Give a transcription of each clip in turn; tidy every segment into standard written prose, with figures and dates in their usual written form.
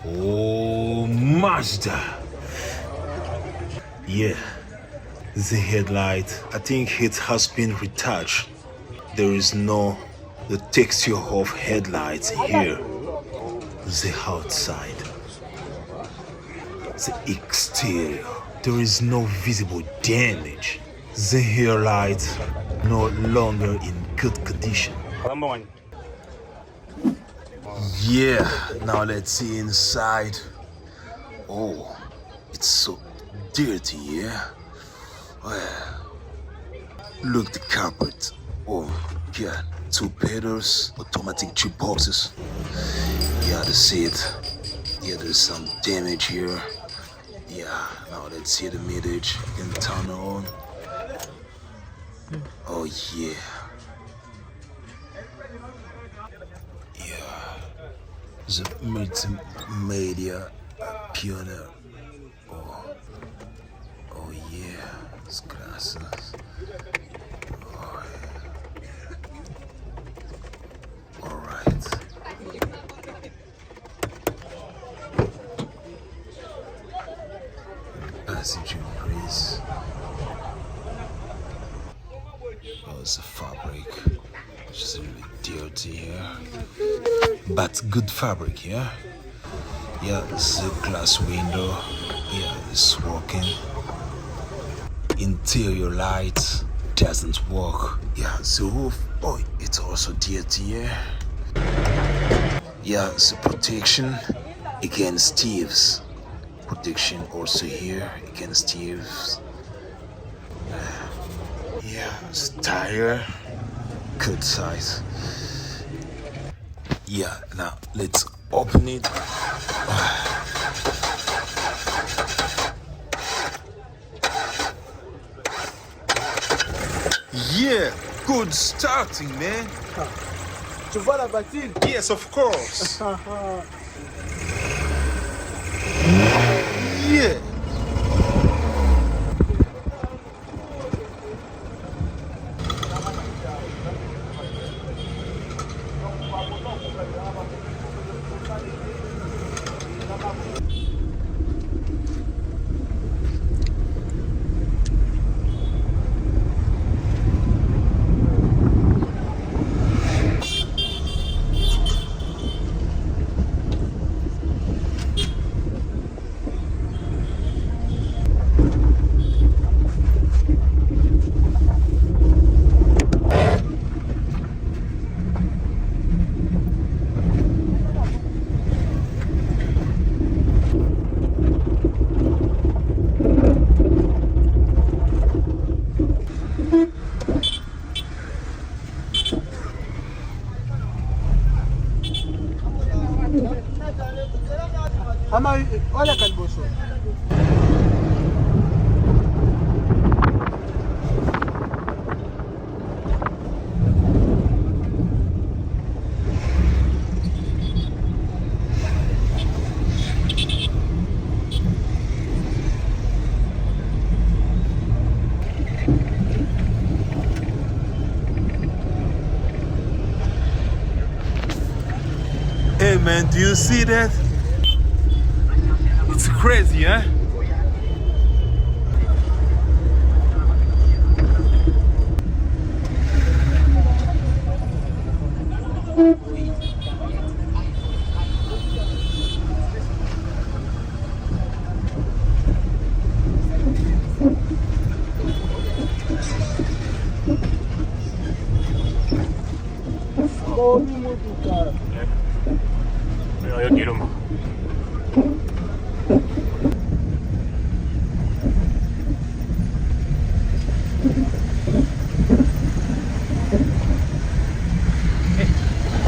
Oh, Mazda. Yeah, the headlight, I think it has been retouched. There is no the texture of headlights here. The outside, the exterior, there is no visible damage. The headlights no longer in good condition. Yeah, now let's see inside. Oh, it's so dirty, yeah? Well, look the carpet. Oh, yeah, 2 pedals, automatic boxes. Yeah, the seat. Yeah, there's some damage here. Yeah, now let's see the mileage. You can turn on. Oh, yeah. The multimedia pioneer. Oh yeah, it's glasses. Oh yeah. All right. Passenger increase. Oh, it's a fabric. It's just really dirty here. But good fabric, yeah? Yeah, this is a glass window. Yeah, it's working. Interior light doesn't work. Yeah, the roof, oh, it's also dirty, yeah? Yeah, the protection against thieves. Protection also here against thieves. Yeah, the tire, good size. Yeah, now let's open it. Yeah, good starting, man. Tu vois la voiture? Yes, of course. Yeah. Ama olha kalboso. Hey man, do you see that? It's crazy, huh? Yo quiero más.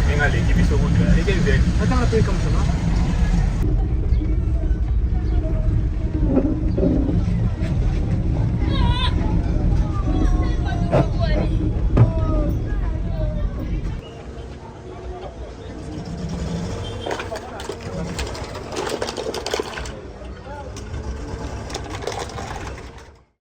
Venga, le equipo hizo mucho. Hay que ver. Hata na peka msema.